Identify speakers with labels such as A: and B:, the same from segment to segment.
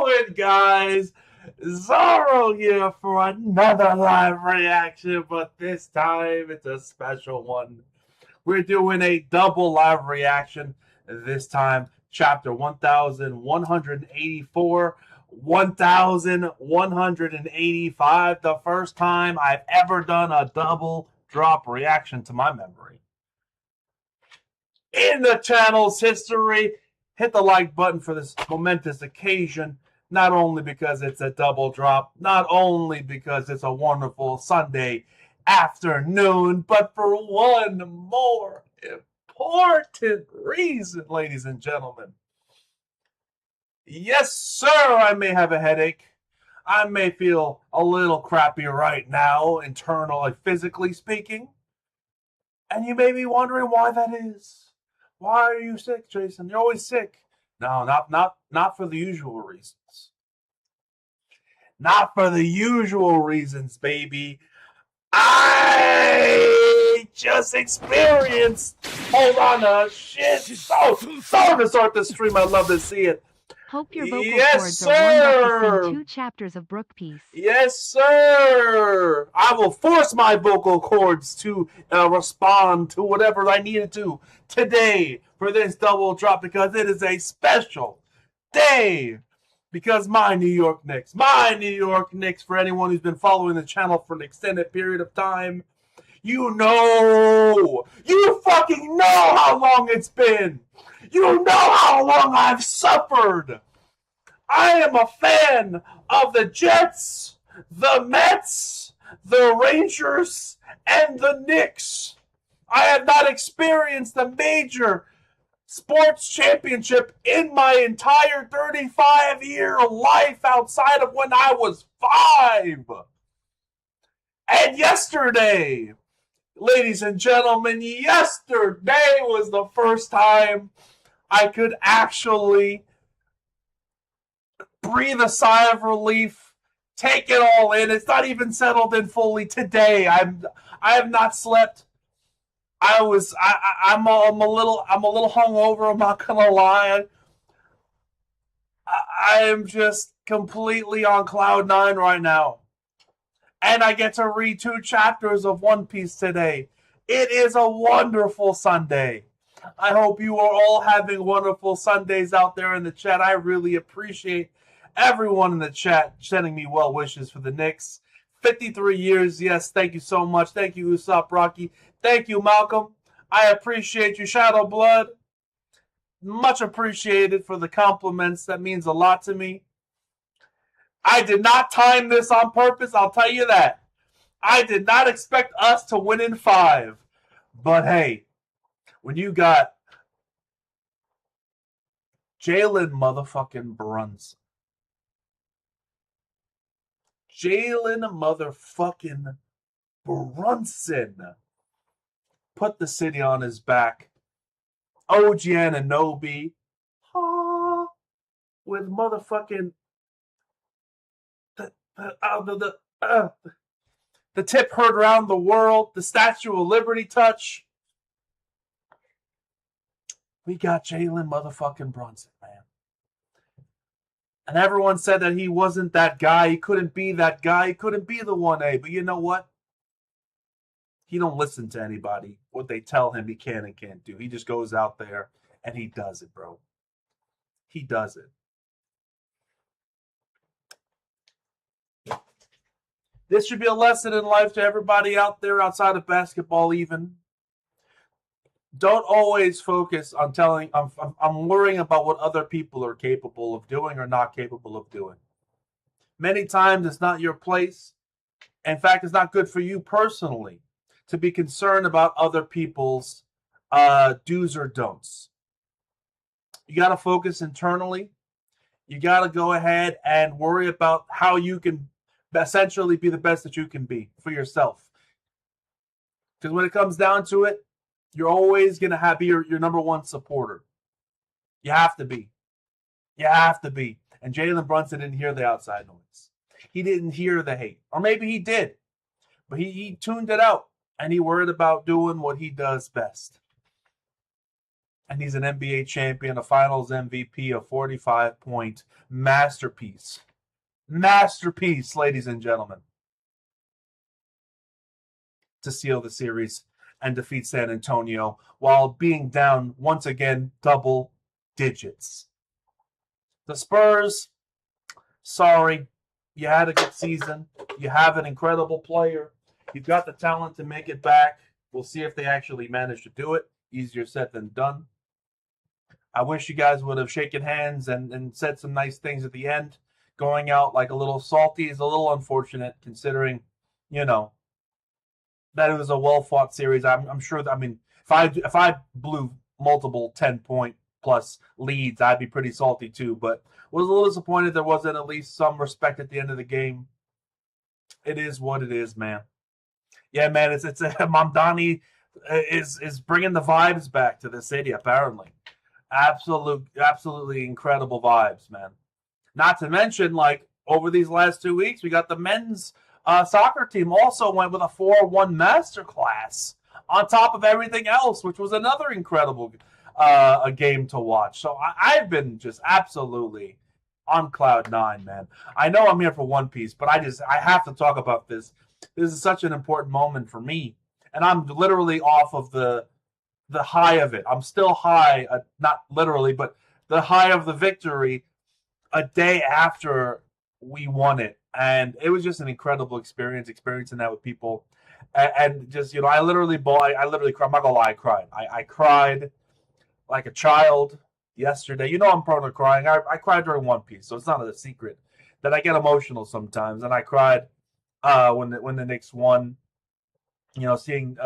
A: going, guys? Zorro here for another live reaction, but this time it's a special one. We're doing a double live reaction. This time, chapter 1184, 1185. The first time I've ever done a double drop reaction to my memory. In the channel's history, hit the like button for this momentous occasion, not only because it's a double drop, not only because it's a wonderful Sunday afternoon, but for one more important reason, ladies and gentlemen. Yes, sir, I may have a headache. I may feel a little crappy right now, internally, physically speaking. And you may be wondering why that is. Why are you sick, Jason? You're always sick. No, not for the usual reasons. Not for the usual reasons, baby. I just experienced. Hold on, shit. So to start the stream. I love to see it.
B: Hope your vocal cords are warmed up to sing 2 chapters of Brook piece.
A: Yes, sir. I will force my vocal cords to respond to whatever I needed to today for this double drop because it is a special day. Because my New York Knicks, for anyone who's been following the channel for an extended period of time, you fucking know how long it's been. You know how long I've suffered. I am a fan of the Jets, the Mets, the Rangers, and the Knicks. I have not experienced a major sports championship in my entire 35-year life outside of when I was 5. And yesterday, ladies and gentlemen, yesterday was the first time I could actually breathe a sigh of relief, take it all in. It's not even settled in fully today. I have not slept. I'm a little hungover. I'm not gonna lie. I am just completely on cloud 9 right now, and I get to read 2 chapters of One Piece today. It is a wonderful Sunday. I hope you are all having wonderful Sundays out there in the chat. I really appreciate everyone in the chat sending me well wishes for the Knicks. 53 years, yes, thank you so much. Thank you, Usopp Rocky. Thank you, Malcolm. I appreciate you, Shadow Blood. Much appreciated for the compliments. That means a lot to me. I did not time this on purpose, I'll tell you that. I did not expect us to win in 5. But hey, when you got Jalen motherfucking Brunson. Jalen motherfucking Brunson put the city on his back. OG Anunoby with motherfucking the tip heard around the world, the Statue of Liberty touch. We got Jalen motherfucking Brunson, man. And everyone said that he wasn't that guy. He couldn't be that guy. He couldn't be the 1A. But you know what? He don't listen to anybody, what they tell him he can and can't do. He just goes out there and he does it, bro. He does it. This should be a lesson in life to everybody out there outside of basketball even. Don't always focus on I'm worrying about what other people are capable of doing or not capable of doing. Many times it's not your place. In fact, it's not good for you personally to be concerned about other people's do's or don'ts. You got to focus internally. You got to go ahead and worry about how you can essentially be the best that you can be for yourself. Because when it comes down to it, you're always going to be your number one supporter. You have to be. You have to be. And Jalen Brunson didn't hear the outside noise. He didn't hear the hate. Or maybe he did. But he tuned it out. And he worried about doing what he does best. And he's an NBA champion, a finals MVP, a 45-point masterpiece. Masterpiece, ladies and gentlemen. To seal the series and defeat San Antonio while being down once again double digits. The Spurs, sorry, you had a good season. You have an incredible player. You've got the talent to make it back. We'll see if they actually manage to do it. Easier said than done. I wish you guys would have shaken hands and said some nice things at the end. Going out like a little salty is a little unfortunate considering, that it was a well-fought series. I'm sure that, if I blew multiple 10-point plus leads, I'd be pretty salty too. But was a little disappointed there wasn't at least some respect at the end of the game. It is what it is, man. Yeah, man, it's Mamdani is bringing the vibes back to the city, apparently. Absolutely incredible vibes, man. Not to mention, over these last 2 weeks, we got the men's soccer team also went with a 4-1 masterclass on top of everything else, which was another incredible a game to watch. So I've been just absolutely on cloud nine, man. I know I'm here for One Piece, but I have to talk about this. This is such an important moment for me, and I'm literally off of the high of it. I'm still high, not literally, but the high of the victory a day after we won it. And it was just an incredible experiencing that with people. And just, I literally cried. I'm not gonna lie, I cried. I cried like a child yesterday. I'm prone to crying. I cried during One Piece, so it's not a secret that I get emotional sometimes. And I cried when the Knicks won. Seeing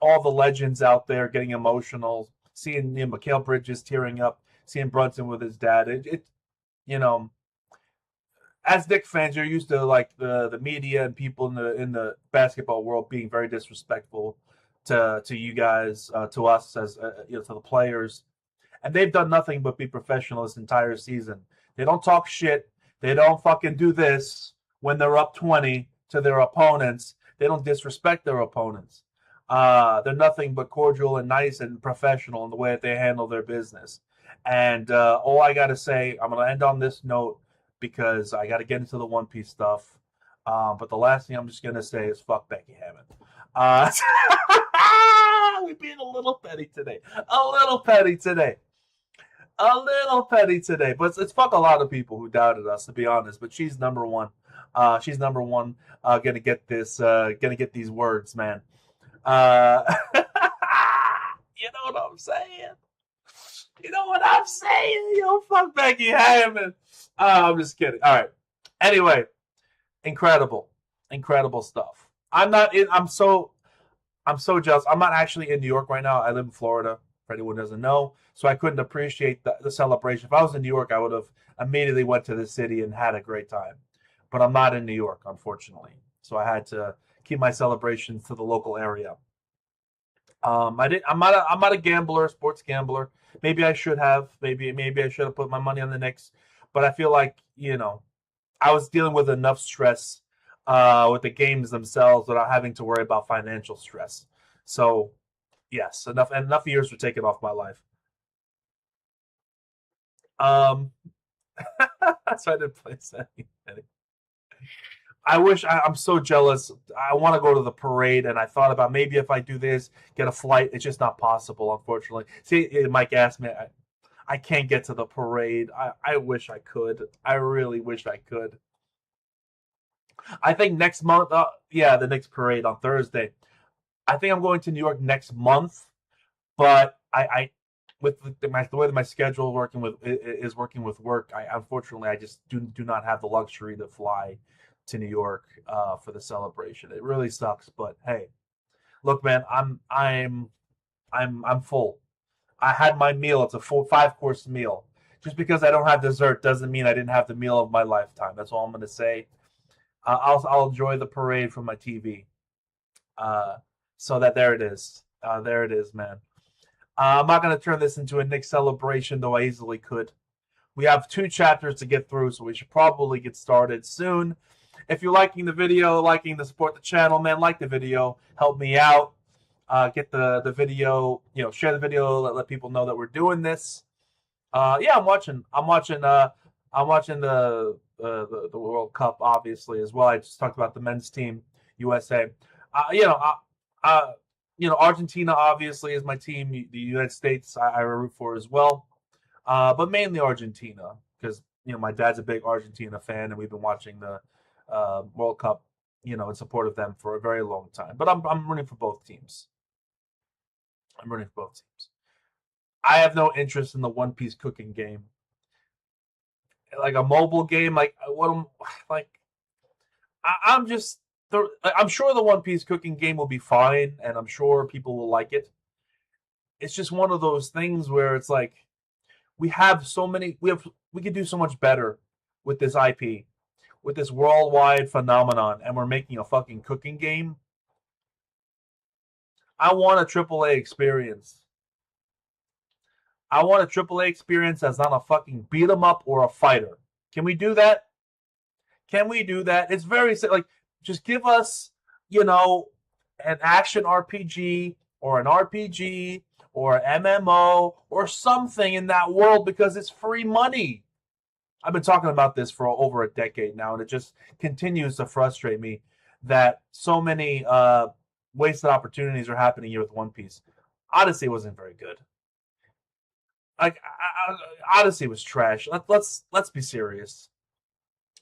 A: all the legends out there getting emotional, seeing Mikal Bridges tearing up, seeing Brunson with his dad. As Knicks fans, you're used to the media and people in the basketball world being very disrespectful to you guys, to us as to the players, and they've done nothing but be professional this entire season. They don't talk shit. They don't fucking do this when they're up 20 to their opponents. They don't disrespect their opponents. They're nothing but cordial and nice and professional in the way that they handle their business. And all I gotta say, I'm gonna end on this note because I gotta get into the One Piece stuff. But the last thing I'm just gonna say is fuck Becky Hammond. We're being a little petty today. But it's fuck a lot of people who doubted us, to be honest. But she's number one. She's number one. Gonna get this. Gonna get these words, man. You know what I'm saying? Yo, fuck Becky Hammond. I'm just kidding. All right. Anyway, incredible stuff. I'm so jealous. I'm not actually in New York right now. I live in Florida, for anyone who doesn't know. So I couldn't appreciate the celebration. If I was in New York, I would have immediately went to the city and had a great time. But I'm not in New York, unfortunately. So I had to keep my celebrations to the local area. I'm not a gambler, sports gambler. Maybe I should have. Maybe I should have put my money on the Knicks. But I feel like, I was dealing with enough stress with the games themselves without having to worry about financial stress. So, yes, enough years were taken off my life. That's why I didn't play anything. I'm so jealous. I want to go to the parade, and I thought about maybe if I do this, get a flight. It's just not possible, unfortunately. See, Mike asked me, I can't get to the parade. I wish I could. I really wish I could. I think next month, the next parade on Thursday. I think I'm going to New York next month, but I with the way that my schedule is working with work, unfortunately I just do not have the luxury to fly to New York for the celebration. It really sucks, but hey, look, man, I'm full. I had my meal. It's a full 5-course meal. Just because I don't have dessert doesn't mean I didn't have the meal of my lifetime. That's all I'm going to say. I'll enjoy the parade from my TV. So that there it is. There it is, man. I'm not going to turn this into a Knicks celebration, though I easily could. We have 2 chapters to get through, so we should probably get started soon. If you're liking the video, liking to support the channel, man, like the video. Help me out. Get the video, share the video, let people know that we're doing this. Yeah, I'm watching. I'm watching the World Cup obviously as well. I just talked about the men's team, USA. Argentina obviously is my team. The United States I root for as well, but mainly Argentina because my dad's a big Argentina fan, and we've been watching the World Cup, in support of them for a very long time. But I'm rooting for both teams. I'm rooting for both teams. I have no interest in the One Piece cooking game, like a mobile game. Like I'm just. I'm sure the One Piece cooking game will be fine, and I'm sure people will like it. It's just one of those things where it's like we have so many. We could do so much better with this IP, with this worldwide phenomenon, and we're making a fucking cooking game. I want a AAA experience. I want a AAA experience that's not a fucking beat 'em up or a fighter. Can we do that? Can we do that? It's very like just give us, an action RPG or an RPG or an MMO or something in that world because it's free money. I've been talking about this for over a decade now, and it just continues to frustrate me that so many wasted opportunities are happening here with One Piece. Odyssey wasn't very good. Like Odyssey was trash. Let's be serious.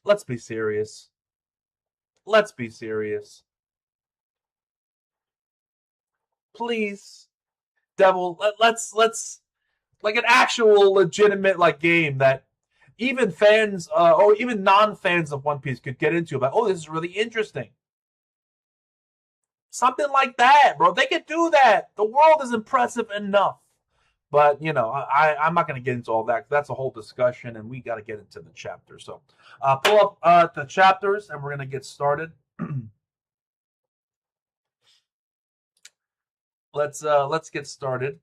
A: Let's be serious. Let's be serious. Please, Devil. Let's like an actual legitimate game that even fans or even non-fans of One Piece could get into. Like, oh, this is really interesting. Something like that, bro. They could do that. The world is impressive enough. But, I'm not going to get into all that. That's a whole discussion, and we got to get into the chapter. So pull up the chapters, and we're going to get started. Let's get started.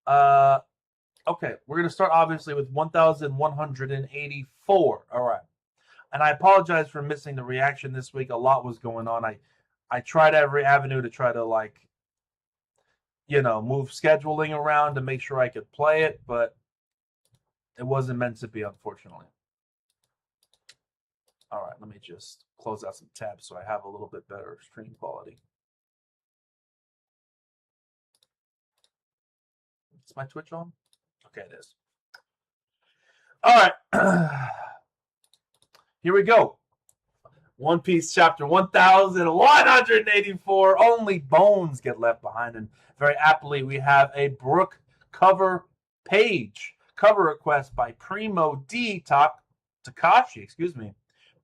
A: Okay, we're going to start, obviously, with 1,184. All right. And I apologize for missing the reaction this week. A lot was going on. I tried every avenue to try to, move scheduling around to make sure I could play it, but it wasn't meant to be, unfortunately. All right, let me just close out some tabs so I have a little bit better stream quality. Is my Twitch on? Okay, it is. All right. Here we go. One Piece chapter 1,184. Only bones get left behind. And very aptly, we have a Brook cover page. Cover request by Primo D. Takashi.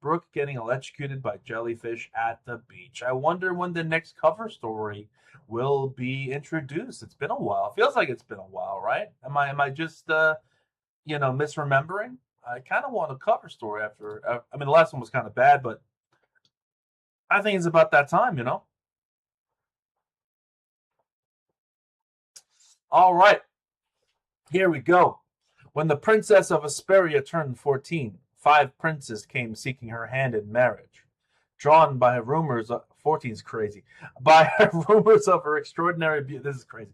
A: Brook getting electrocuted by jellyfish at the beach. I wonder when the next cover story will be introduced. It's been a while. It feels like it's been a while, right? Am I just misremembering? I kind of want a cover story after. The last one was kind of bad, but I think it's about that time, All right. Here we go. When the princess of Asperia turned 14, 5 princes came seeking her hand in marriage. Drawn by her rumors, 14 is crazy. By her rumors of her extraordinary beauty. This is crazy.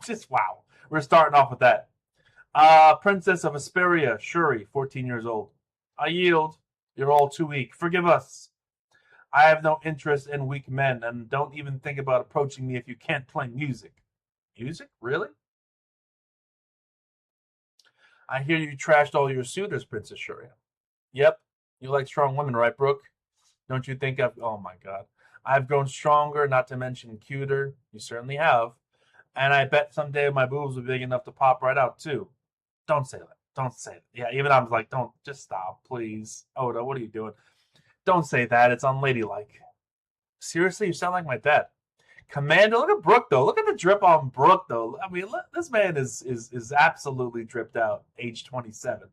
A: Just wow. We're starting off with that. Princess of Asperia, Shuri, 14 years old. I yield. You're all too weak. Forgive us. I have no interest in weak men, and don't even think about approaching me if you can't play music. Music? Really? I hear you trashed all your suitors, Princess Shuri. Yep. You like strong women, right, Brook? Don't you think oh my god. I've grown stronger, not to mention cuter. You certainly have. And I bet someday my boobs will be big enough to pop right out, too. Don't say that. Don't say that. Yeah, even I was like, don't, just stop, please. Oda, what are you doing? Don't say that. It's unladylike. Seriously, you sound like my dad. Commander, look at Brook, though. Look at the drip on Brook, though. I mean, look, this man is absolutely dripped out, age 27.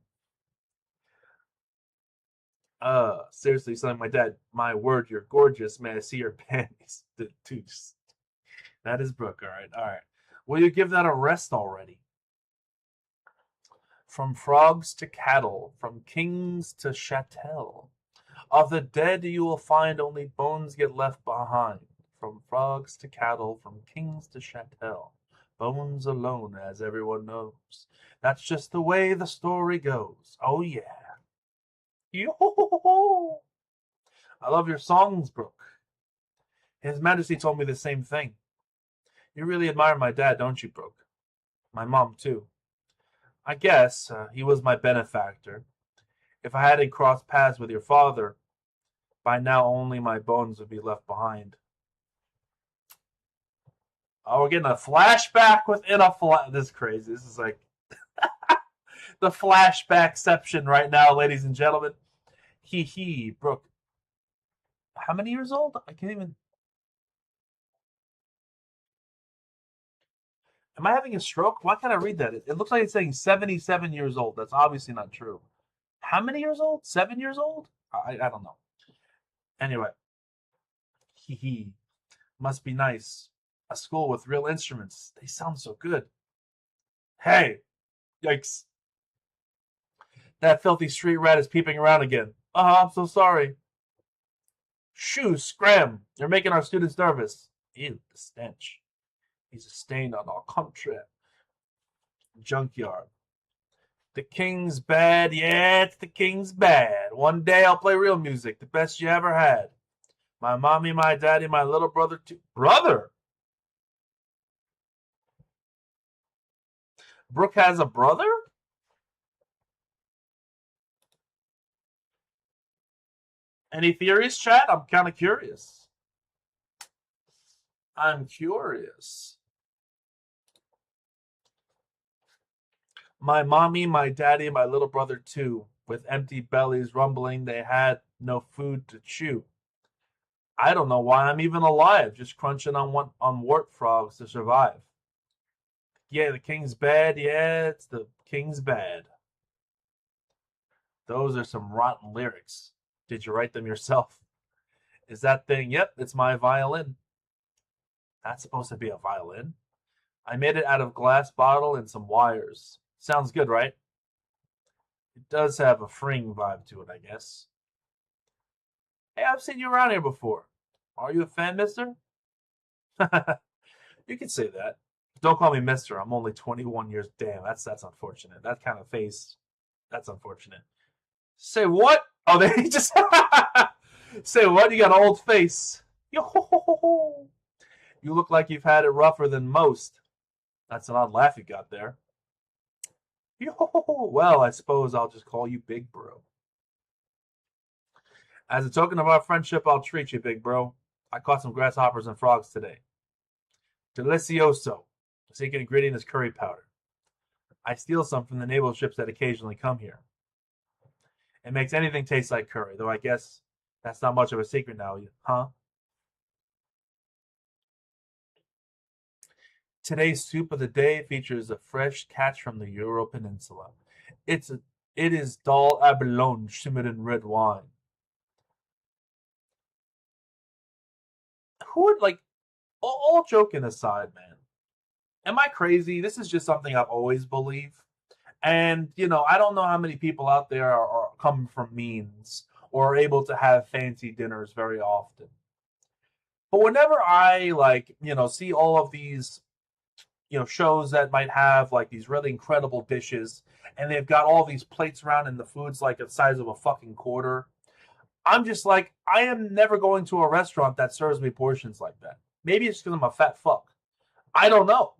A: Seriously, you sound like my dad. My word, you're gorgeous. May I see your panties? Dude, that is Brook, all right. All right. Will you give that a rest already? From frogs to cattle, from kings to chattel. Of the dead you will find only bones get left behind. From frogs to cattle, from kings to chattel. Bones alone, as everyone knows. That's just the way the story goes. Oh yeah. Yo-ho-ho-ho. I love your songs, Brook. His Majesty told me the same thing. You really admire my dad, don't you, Brook? My mom, too. I guess he was my benefactor. If I hadn't crossed paths with your father, by now only my bones would be left behind. Oh, we're getting a flashback within a flash. This is crazy. This is like the flashbackception right now, ladies and gentlemen. Hee, Brook. How many years old? I can't even. Am I having a stroke? Why can't I read that? It looks like it's saying 77 years old. That's obviously not true. How many years old? 7 years old? I don't know. Anyway. Hee. Must be nice. A school with real instruments. They sound so good. Hey. Yikes. That filthy street rat is peeping around again. I'm so sorry. Shoo, scram. You're making our students nervous. Ew, the stench. He's a stain on our country. Junkyard. The king's bad. Yeah, it's the king's bad. One day I'll play real music. The best you ever had. My mommy, my daddy, my little brother too. Brother? Brook has a brother? Any theories, chat? I'm kind of curious. I'm curious. My mommy, my daddy, my little brother too. With empty bellies rumbling, they had no food to chew. I don't know why I'm even alive, just crunching on wart frogs to survive. Yeah, the king's bad. Yeah, it's the king's bad. Those are some rotten lyrics. Did you write them yourself? Is that thing? Yep, it's my violin. That's supposed to be a violin. I made it out of glass bottle and some wires. Sounds good, right? It does have a freeing vibe to it, I guess. Hey, I've seen you around here before. Are you a fan, mister? You can say that. Don't call me mister. I'm only 21 years. Damn, that's unfortunate. That kind of face. That's unfortunate. Say what? Oh, they just say what? You got an old face. Yo-ho-ho-ho-ho. You look like you've had it rougher than most. That's an odd laugh you got there. Yo-ho-ho-ho. Well, I suppose I'll just call you Big Bro. As a token of our friendship, I'll treat you, Big Bro. I caught some grasshoppers and frogs today. Delicioso. The secret ingredient is curry powder. I steal some from the naval ships that occasionally come here. It makes anything taste like curry, though I guess that's not much of a secret now, huh? Today's soup of the day features a fresh catch from the Euro Peninsula. It is dal abalone simmered in red wine. Who would like? All joking aside, man. Am I crazy? This is just something I've always believed. And, I don't know how many people out there are coming from means or are able to have fancy dinners very often. But whenever I, see all of these, shows that might have, these really incredible dishes, and they've got all these plates around and the food's, the size of a fucking quarter, I'm just like, I am never going to a restaurant that serves me portions like that. Maybe it's because I'm a fat fuck. I don't know.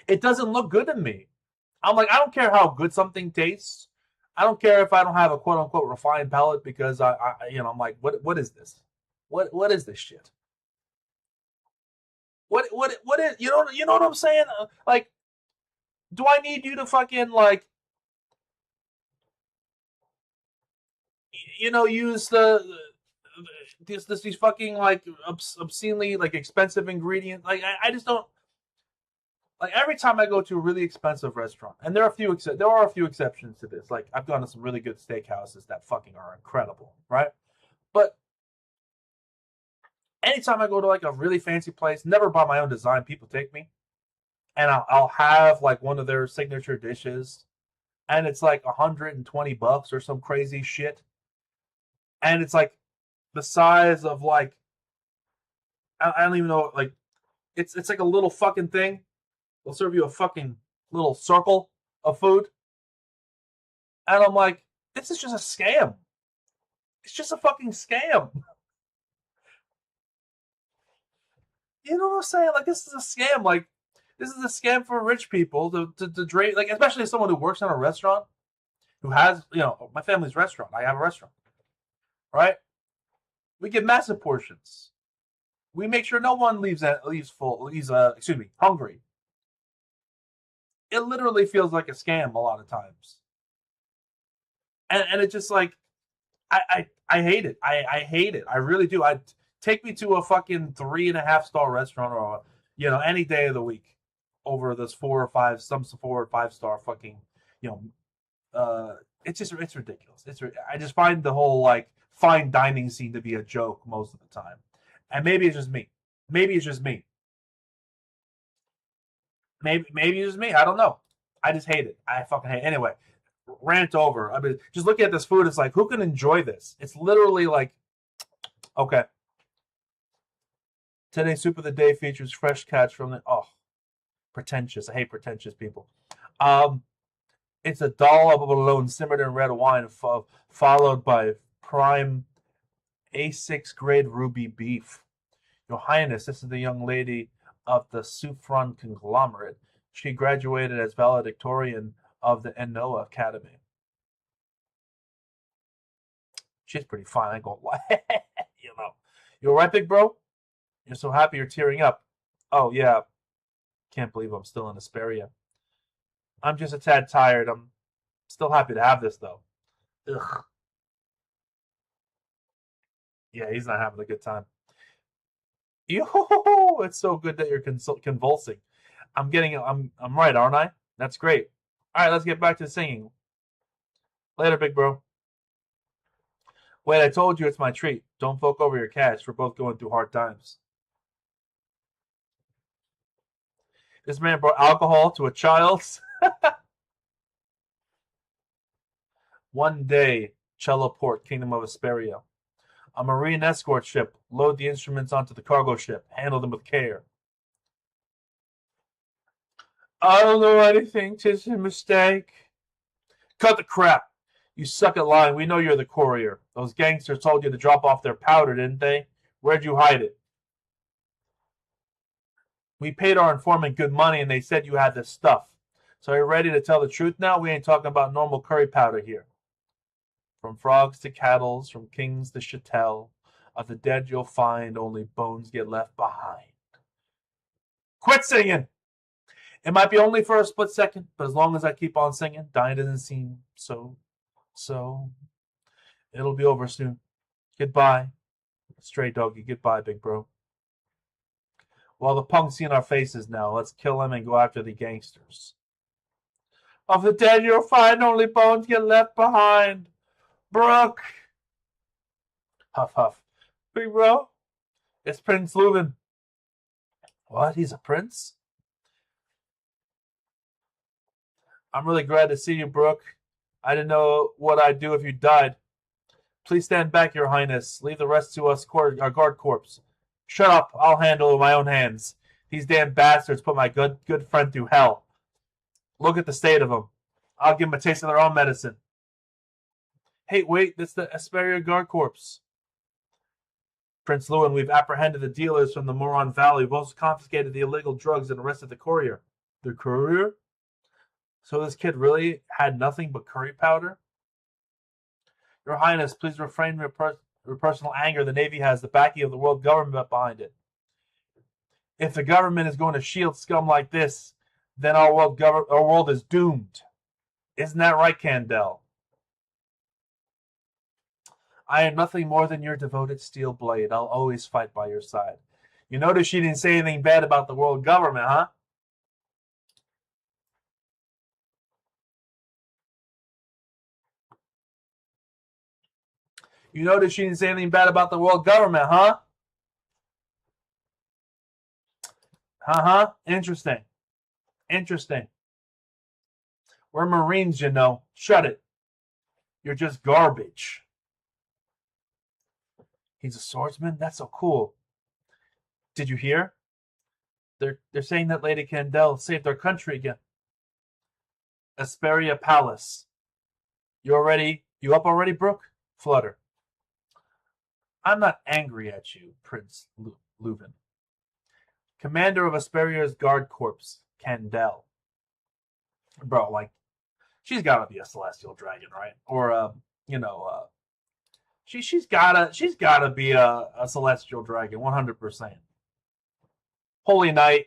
A: It doesn't look good to me. I'm like, I don't care how good something tastes. I don't care if I don't have a quote unquote refined palate because I'm like, what is this? What is this shit? What is you know what I'm saying? Do I need you to fucking use these fucking obscenely expensive ingredients? I just don't. Every time I go to a really expensive restaurant, and there are a few exceptions to this. I've gone to some really good steakhouses that fucking are incredible, right? But anytime I go to a really fancy place, never by my own design, people take me, and I'll have one of their signature dishes, and it's $120 or some crazy shit. and it's like the size of like I don't even know, like it's like a little fucking thing. They'll serve you a fucking little circle of food, and I'm like, this is just a scam. It's just a fucking scam. You know what I'm saying? Like, this is a scam. Like, this is a scam for rich people to drain. Like, especially as someone who works in a restaurant, who has, my family's restaurant. I have a restaurant, right? We get massive portions. We make sure no one leaves hungry. It literally feels like a scam a lot of times, and it's just like I hate it. I hate it. I really do. I take me to a fucking 3.5-star restaurant, or any day of the week over this 4 or 5 star you know it's ridiculous. I just find the whole like fine dining scene to be a joke most of the time, and maybe it's just me. Maybe it's just me. Maybe it's just me. I don't know. I just hate it. I fucking hate it. Anyway, rant over. I mean, just looking at this food, it's like, who can enjoy this? It's literally like, okay. Today's soup of the day features fresh catch from the pretentious. I hate pretentious people. It's a dollop of bologna simmered in red wine, followed by prime A6 grade ruby beef. Your Highness, this is the young lady of the Soufran conglomerate. She graduated as valedictorian of the Enoa Academy. She's pretty fine, I ain't gonna lie. You alright, big bro? You're so happy you're tearing up. Oh, yeah. Can't believe I'm still in Asperia. I'm just a tad tired. I'm still happy to have this, though. Ugh. Yeah, he's not having a good time. It's so good that you're convulsing. I'm right, aren't I? That's great. All right, let's get back to singing. Later, big bro. Wait, I told you it's my treat. Don't fork over your cash. We're both going through hard times. This man brought alcohol to a child's. One day, Cello Port, Kingdom of Asperia. A marine escort ship. Load the instruments onto the cargo ship. Handle them with care. I don't know anything. 'Tis a mistake. Cut the crap. You suck at lying. We know you're the courier. Those gangsters told you to drop off their powder, didn't they? Where'd you hide it? We paid our informant good money and they said you had this stuff. So are you ready to tell the truth now? We ain't talking about normal curry powder here. From frogs to cattles, from kings to chattel, of the dead you'll find only bones get left behind. Quit singing! It might be only for a split second, but as long as I keep on singing, dying doesn't seem so. It'll be over soon. Goodbye, stray doggy. Goodbye, big bro. Well, the punk's seen our faces now. Let's kill him and go after the gangsters. Of the dead you'll find only bones get left behind. Brook! Huff, huff. Big bro, it's Prince Leuven. What? He's a prince? I'm really glad to see you, Brook. I didn't know what I'd do if you died. Please stand back, Your Highness. Leave the rest to us, our guard corps. Shut up. I'll handle it with my own hands. These damn bastards put my good friend through hell. Look at the state of them. I'll give them a taste of their own medicine. Hey, wait. That's the Asperia Guard Corps. Prince Leuven, we've apprehended the dealers from the Moron Valley. We've also confiscated the illegal drugs and arrested the courier. The courier? So this kid really had nothing but curry powder? Your Highness, please refrain from your personal anger. The Navy has the backing of the world government behind it. If the government is going to shield scum like this, then our world is doomed. Isn't that right, Candel? I am nothing more than your devoted steel blade. I'll always fight by your side. You notice she didn't say anything bad about the world government, huh? You notice she didn't say anything bad about the world government, huh? Uh-huh. Interesting. We're Marines, you know. Shut it. You're just garbage. He's a swordsman? That's so cool. Did you hear? They're saying that Lady Candel saved our country again. Asperia Palace. You up already, Brook? Flutter. I'm not angry at you, Prince Leuven. Commander of Asperia's Guard Corps, Candel. Bro, like, she's gotta be a celestial dragon, right? Or she's gotta be a celestial dragon, 100%. Holy Knight.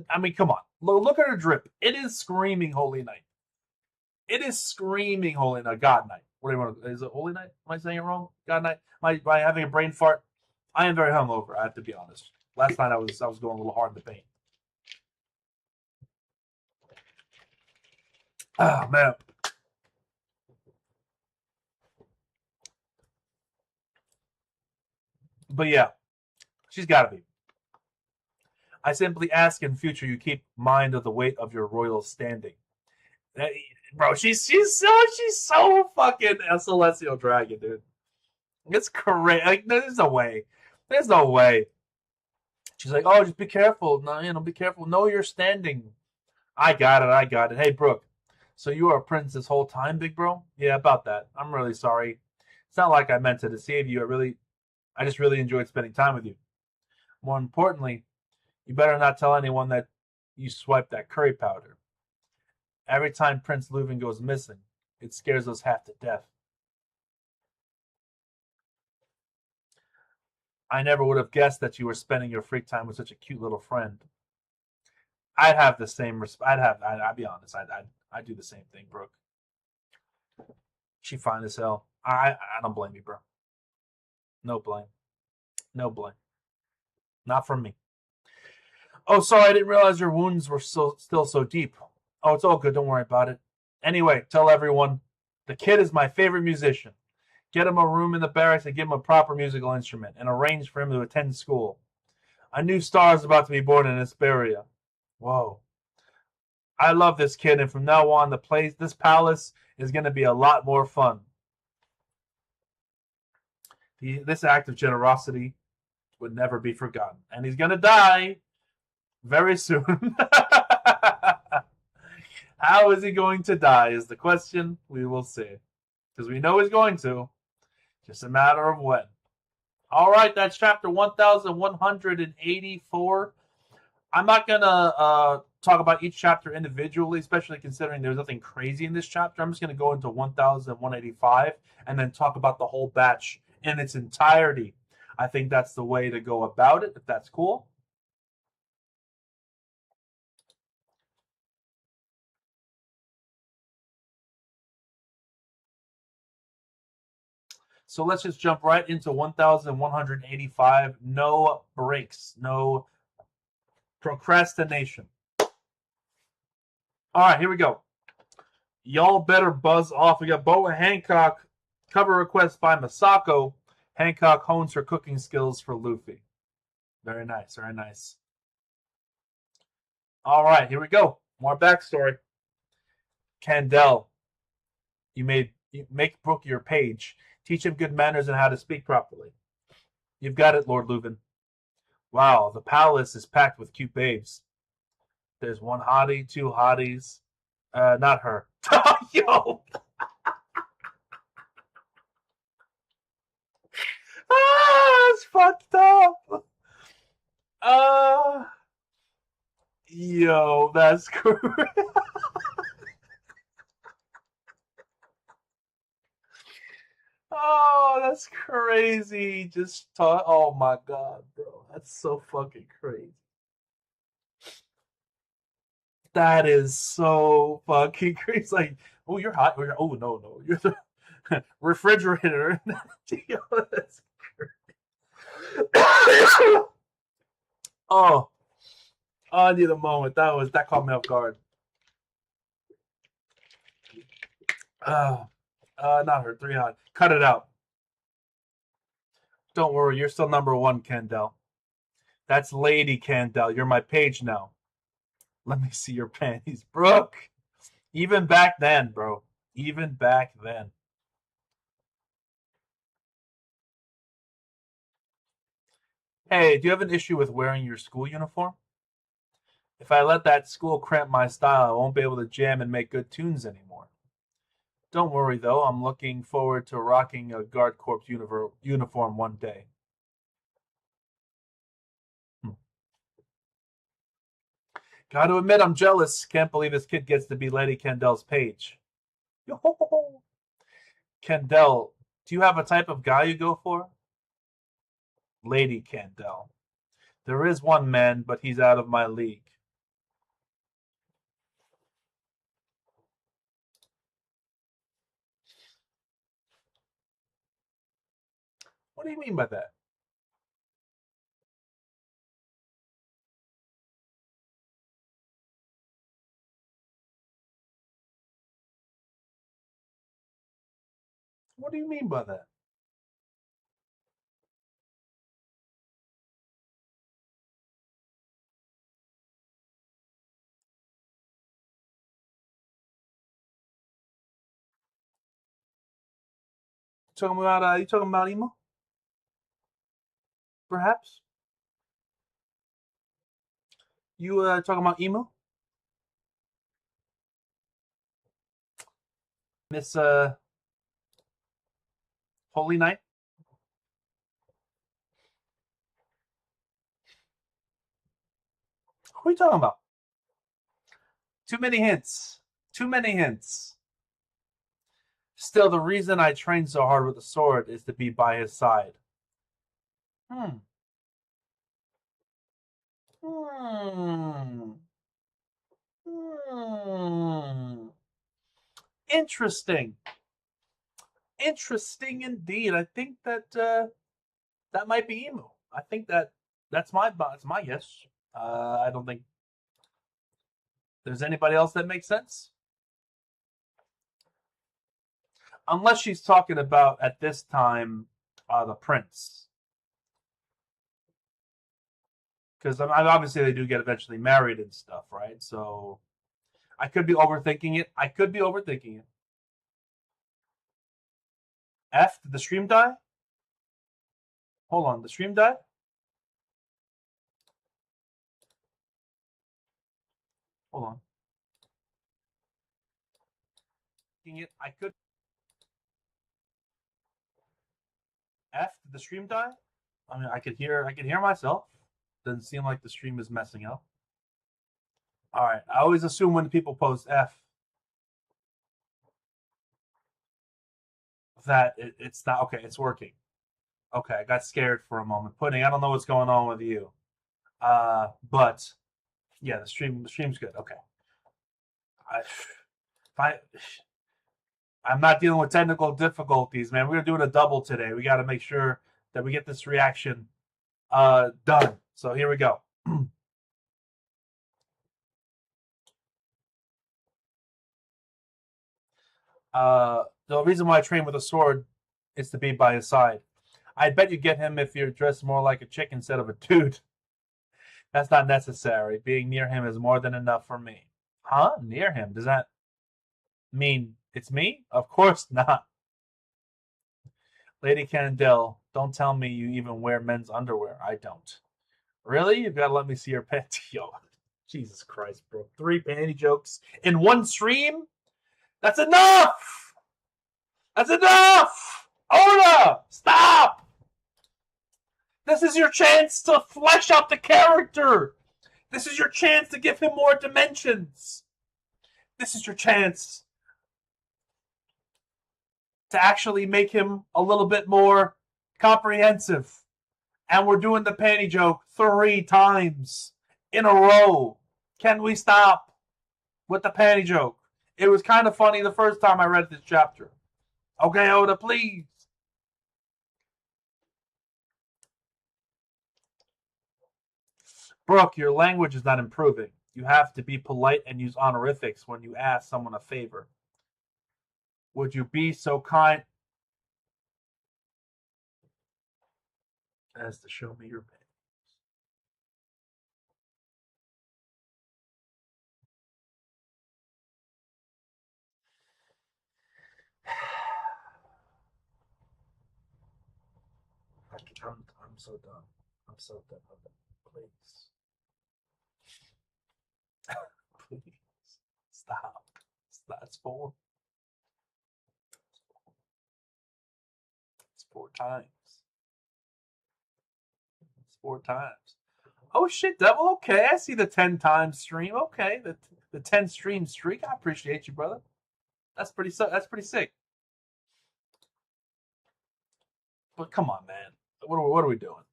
A: I mean, come on. Look at her drip. It is screaming Holy Knight. It is screaming Holy Knight. God Knight. What do you want? Is it Holy Knight? Am I saying it wrong? God Knight? Am I having a brain fart? I am very hungover, I have to be honest. Last night I was going a little hard in the paint. Oh, man. But yeah, she's got to be. I simply ask in future you keep mind of the weight of your royal standing. Bro, she's so fucking a celestial dragon, dude. It's correct. Like, there's no way. There's no way. She's like, oh, just be careful. No, be careful. Know your standing. I got it. Hey, Brook. So you were a prince this whole time, big bro? Yeah, about that. I'm really sorry. It's not like I meant to deceive you. I just really enjoyed spending time with you. More importantly, you better not tell anyone that you swiped that curry powder. Every time Prince Leuven goes missing, it scares us half to death. I never would have guessed that you were spending your free time with such a cute little friend. I'd have the same respect. I'd be honest. I'd do the same thing, Brook. She fine as hell. I don't blame you, bro. No blame. Not from me. Oh, sorry, I didn't realize your wounds were still so deep. Oh, it's all good. Don't worry about it. Anyway, tell everyone, the kid is my favorite musician. Get him a room in the barracks and give him a proper musical instrument and arrange for him to attend school. A new star is about to be born in Asperia. Whoa. I love this kid, and from now on, this palace is going to be a lot more fun. This act of generosity would never be forgotten. And he's going to die very soon. How is he going to die is the question. We will see. Because we know he's going to. Just a matter of when. All right, that's chapter 1184. I'm not going to talk about each chapter individually, especially considering there's nothing crazy in this chapter. I'm just going to go into 1185 and then talk about the whole batch in its entirety. I think that's the way to go about it, if that's cool. So let's just jump right into 1185. No breaks, no procrastination. All right, here we go. Y'all better buzz off. We got Boa Hancock. Cover request by Masako. Hancock hones her cooking skills for Luffy. Very nice, very nice. All right, here we go. More backstory. Candel. You make Brook your page. Teach him good manners and how to speak properly. You've got it, Lord Leuven. Wow, the palace is packed with cute babes. There's one hottie, two hotties. Not her. Yo! It's fucked up. Yo, that's crazy. Oh, that's crazy. Oh my god, bro. That's so fucking crazy. That is so fucking crazy. Like, oh, you're hot. Oh, no. You're the refrigerator. That's oh, I need a moment. That caught me off guard. Not her. 300. Cut it out. Don't worry, you're still number one, Candel. That's Lady Candel. You're my page now. Let me see your panties, Brook. Even back then, bro. Even back then. Hey, do you have an issue with wearing your school uniform? If I let that school cramp my style, I won't be able to jam and make good tunes anymore. Don't worry though, I'm looking forward to rocking a Guard Corps uniform one day. Hmm. Gotta admit, I'm jealous. Can't believe this kid gets to be Lady Kendall's page. Yo-ho-ho-ho. Kendall, do you have a type of guy you go for? Lady Kendall. There is one man, but he's out of my league. What do you mean by that? What do you mean by that? You talking about emo? Perhaps? You talking about emo? Miss Holy Night? Who are you talking about? Too many hints. Too many hints. Still, the reason I train so hard with the sword is to be by his side. Hmm. Hmm. Hmm. Interesting. Interesting indeed. I think that that might be emu. I think that's my guess. I don't think there's anybody else that makes sense, unless she's talking about at this time the prince, because obviously they do get eventually married and stuff, right? So I could be overthinking it. I could be overthinking it. F, did the stream die? Hold on, the stream died? Hold on. It. I could. F, did the stream die? I mean, I could hear myself. Doesn't seem like the stream is messing up. All right. I always assume when people post F that it's not okay. It's working. Okay, I got scared for a moment. Pudding, I don't know what's going on with you. But yeah, the stream's good. Okay. I, I'm not dealing with technical difficulties, man. We're doing a double today. We got to make sure that we get this reaction done. So here we go. The reason why I train with a sword is to be by his side. I bet you get him if you're dressed more like a chick instead of a dude. That's not necessary. Being near him is more than enough for me. Huh? Near him? Does that mean it's me? Of course not. Lady Cannondale, don't tell me you even wear men's underwear. I don't. Really? You've got to let me see your panty. Yo, Jesus Christ, bro. 3 panty jokes in one stream? That's enough! That's enough! Oda! Stop! This is your chance to flesh out the character. This is your chance to give him more dimensions. This is your chance to actually make him a little bit more comprehensive. And we're doing the panty joke 3 times in a row. Can we stop with the panty joke? It was kind of funny the first time I read this chapter. Okay, Oda, please. Brook, your language is not improving. You have to be polite and use honorifics when you ask someone a favor. Would you be so kind as to show me your pen? I'm so done. I'm so done with it. Please. Please. Stop. That's four. It's four times. It's four times. Oh shit, Devil. Okay, I see the 10 times stream. Okay, the 10 stream streak. I appreciate you, brother. That's pretty. That's pretty sick. But come on, man. What are we doing?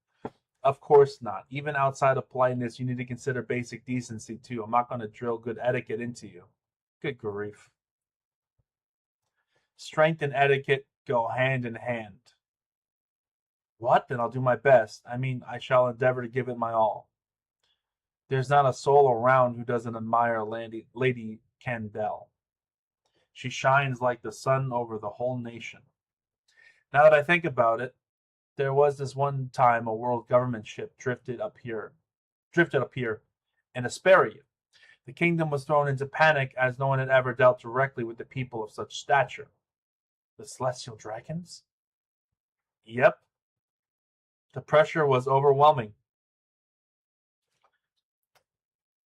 A: Of course not. Even outside of politeness, you need to consider basic decency too. I'm not going to drill good etiquette into you. Good grief. Strength and etiquette go hand in hand. What? Then I'll do my best. I mean, I shall endeavor to give it my all. There's not a soul around who doesn't admire Lady Candell. She shines like the sun over the whole nation. Now that I think about it, there was this one time a world government ship drifted up here in Asperia. The kingdom was thrown into panic as no one had ever dealt directly with the people of such stature. The celestial dragons? Yep. The pressure was overwhelming.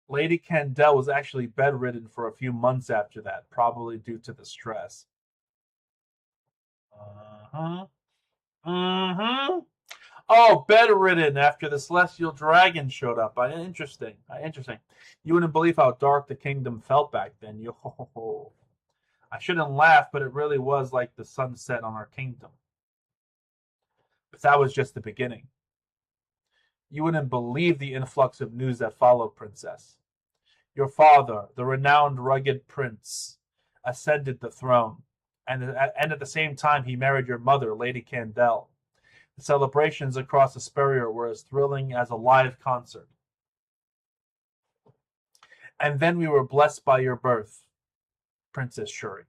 A: Lady Candell was actually bedridden for a few months after that, probably due to the stress. Oh, bedridden after the celestial dragon showed up. Interesting. Interesting. You wouldn't believe how dark the kingdom felt back then. Yo, I shouldn't laugh, but it really was like the sunset on our kingdom. But that was just the beginning. You wouldn't believe the influx of news that followed, Princess. Your father, the renowned rugged prince, ascended the throne, and at the same time he married your mother, Lady Candell. The celebrations across Asperia were as thrilling as a live concert. And then we were blessed by your birth, Princess Shuri.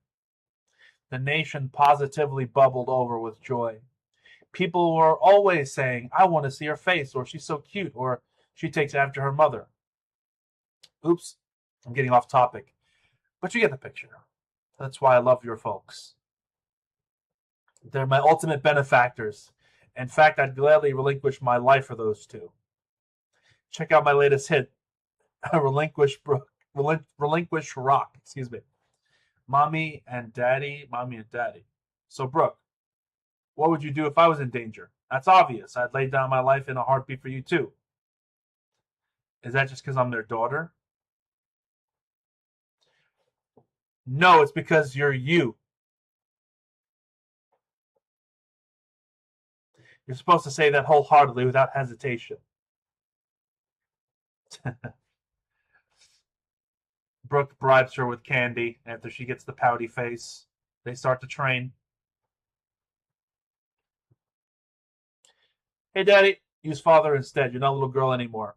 A: The nation positively bubbled over with joy. People were always saying, I want to see her face, or she's so cute, or she takes after her mother. Oops, I'm getting off topic. But you get the picture. That's why I love your folks. They're my ultimate benefactors. In fact, I'd gladly relinquish my life for those two. Check out my latest hit, Relinquish Rock. Excuse me. Mommy and Daddy. So, Brooke, what would you do if I was in danger? That's obvious. I'd lay down my life in a heartbeat for you too. Is that just because I'm their daughter? No, it's because you're you. You're supposed to say that wholeheartedly without hesitation. Brooke bribes her with candy after she gets the pouty face. They start to train. Hey, Daddy, use Father instead. You're not a little girl anymore.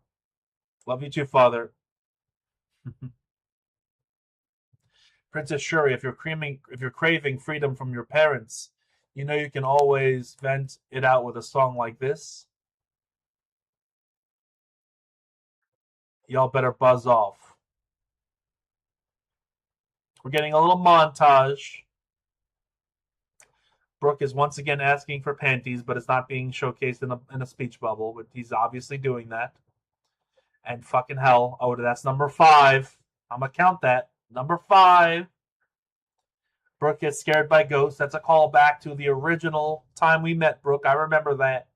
A: Love you too, Father. Princess Shuri, if you're craving freedom from your parents, you know you can always vent it out with a song like this. Y'all better buzz off. We're getting a little montage. Brook is once again asking for panties, but it's not being showcased in a speech bubble. But he's obviously doing that. And fucking hell, oh, that's number 5. I'm gonna count that. Number 5. Brooke gets scared by ghosts. That's a callback to the original time we met, Brooke. I remember that.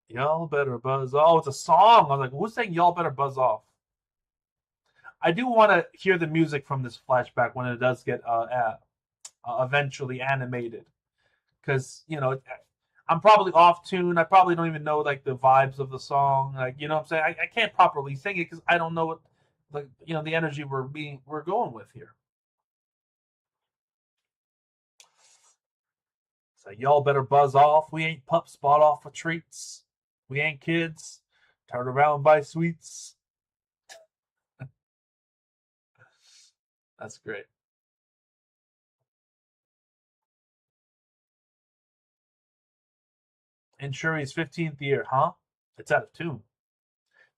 A: Y'all better buzz off. Oh, it's a song. I was like, who's saying y'all better buzz off? I do want to hear the music from this flashback when it does get eventually animated. Because, I'm probably off tune. I probably don't even know like the vibes of the song. Like, you know what I'm saying? I can't properly sing it because I don't know what the energy we're going with here. So y'all better buzz off. We ain't pups bought off for treats. We ain't kids turned around by sweets. That's great. In Shuri's 15th year, huh? It's out of tune.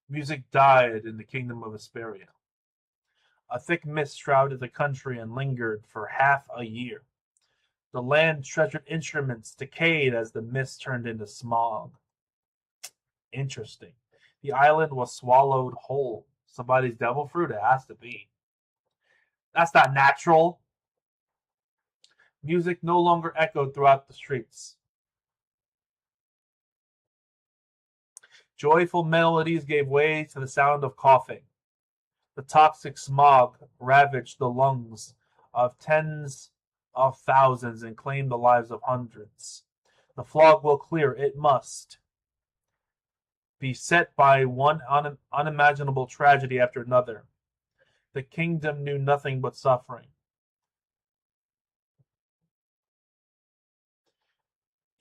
A: Music died in the kingdom of Asperia. A thick mist shrouded the country and lingered for half a year. The land treasured instruments decayed as the mist turned into smog. Interesting. The island was swallowed whole. Somebody's devil fruit? It has to be. That's not natural. Music no longer echoed throughout the streets. Joyful melodies gave way to the sound of coughing. The toxic smog ravaged the lungs of tens of thousands and claimed the lives of hundreds. The fog will clear. It must be set by one unimaginable tragedy after another. The kingdom knew nothing but suffering.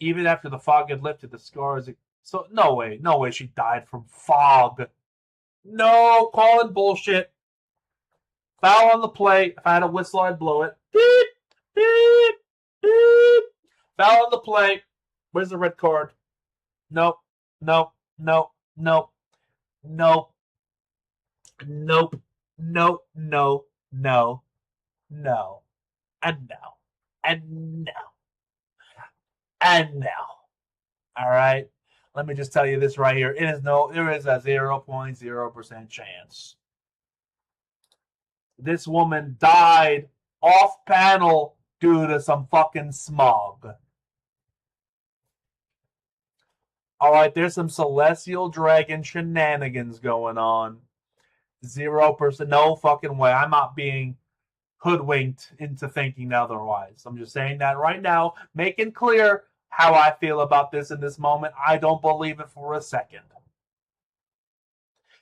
A: Even after the fog had lifted, the scars. So no way she died from fog. No, calling bullshit. Foul on the play. If I had a whistle, I'd blow it. Beep, beep, beep. Foul on the play. Where's the red card? Nope, nope, nope, nope, nope, nope, no, no, no, no, and no, and no, and no. All right. Let me just tell you this right here. There is a 0.0% chance. This woman died off panel due to some fucking smog. All right, there's some celestial dragon shenanigans going on. 0%. No fucking way. I'm not being hoodwinked into thinking otherwise. I'm just saying that right now, making clear how I feel about this in this moment. I don't believe it for a second.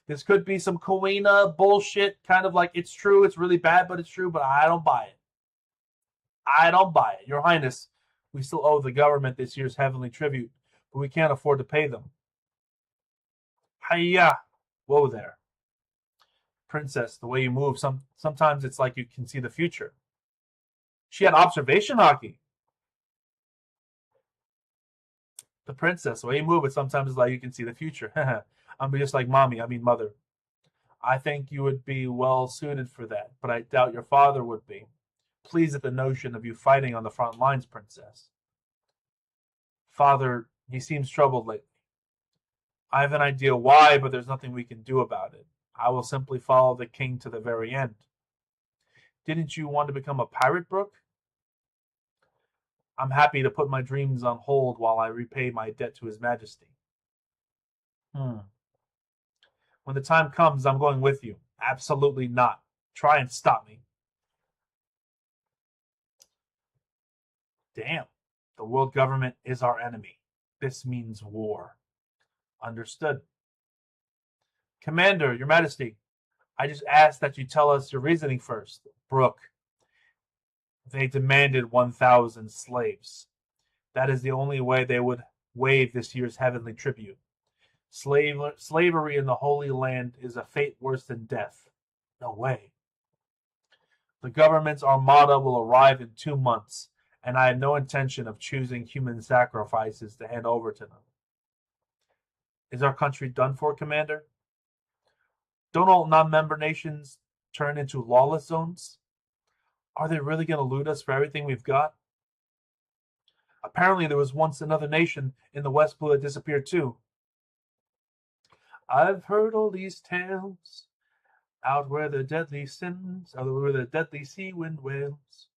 A: This could be some Kawina bullshit, kind of like it's true, it's really bad, but it's true, but I don't buy it. I don't buy it. Your Highness, we still owe the government this year's heavenly tribute, but we can't afford to pay them. Hiya. Whoa there. Princess, the way you move, sometimes it's like you can see the future. She had observation hockey. The princess, the way you move it, sometimes it's like you can see the future. I'm just like mother. I think you would be well suited for that, but I doubt your father would be. Pleased at the notion of you fighting on the front lines, princess. Father, he seems troubled lately. I have an idea why, but there's nothing we can do about it. I will simply follow the king to the very end. Didn't you want to become a pirate, Brook? I'm happy to put my dreams on hold while I repay my debt to His Majesty. When the time comes, I'm going with you. Absolutely not. Try and stop me. Damn. The world government is our enemy. This means war. Understood. Commander, Your Majesty, I just asked that you tell us your reasoning first. Brook. They demanded 1,000 slaves. That is the only way they would waive this year's heavenly tribute. Slavery in the Holy Land is a fate worse than death. No way. The government's armada will arrive in 2 months, and I have no intention of choosing human sacrifices to hand over to them. Is our country done for, Commander? Don't all non-member nations turn into lawless zones? Are they really going to loot us for everything we've got? Apparently there was once another nation in the West Blue that disappeared too. I've heard all these tales out where the deadly sea wind wails,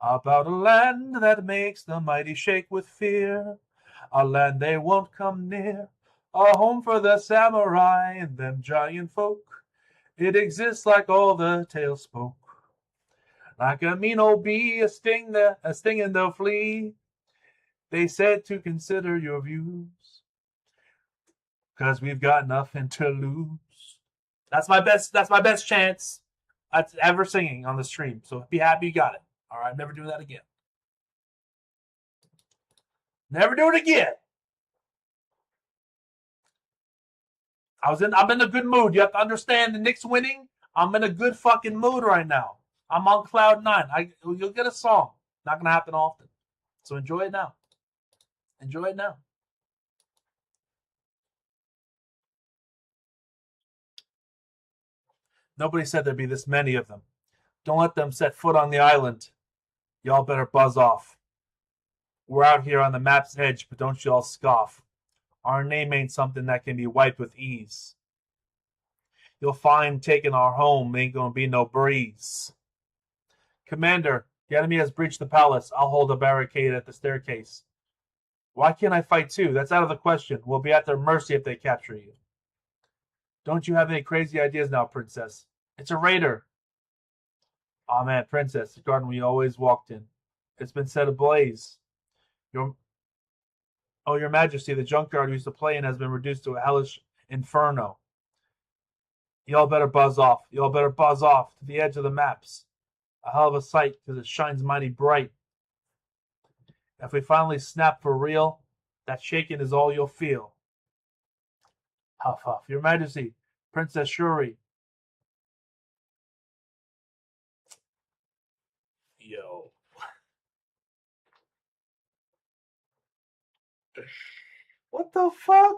A: about a land that makes the mighty shake with fear, a land they won't come near, a home for the samurai and them giant folk. It exists like all the tales spoke. Like a mean old bee, a sting and they'll flee. They said to consider your views, 'cause we've got nothing to lose. That's my best chance at ever singing on the stream. So be happy you got it. All right, never do that again. Never do it again. I'm in a good mood. You have to understand the Knicks winning. I'm in a good fucking mood right now. I'm on cloud 9. You'll get a song. Not gonna happen often. So enjoy it now. Enjoy it now. Nobody said there'd be this many of them. Don't let them set foot on the island. Y'all better buzz off. We're out here on the map's edge, but don't y'all scoff. Our name ain't something that can be wiped with ease. You'll find taking our home ain't gonna be no breeze. Commander, the enemy has breached the palace. I'll hold a barricade at the staircase. Why can't I fight too? That's out of the question. We'll be at their mercy if they capture you. Don't you have any crazy ideas now, princess? It's a raider. Aw, man, princess, the garden we always walked in. It's been set ablaze. Your majesty, the junkyard we used to play in has been reduced to a hellish inferno. Y'all better buzz off. Y'all better buzz off to the edge of the maps. A hell of a sight, because it shines mighty bright. If we finally snap for real, that shaking is all you'll feel. Huff, huff. Your majesty, Princess Shuri. Yo. What the fuck?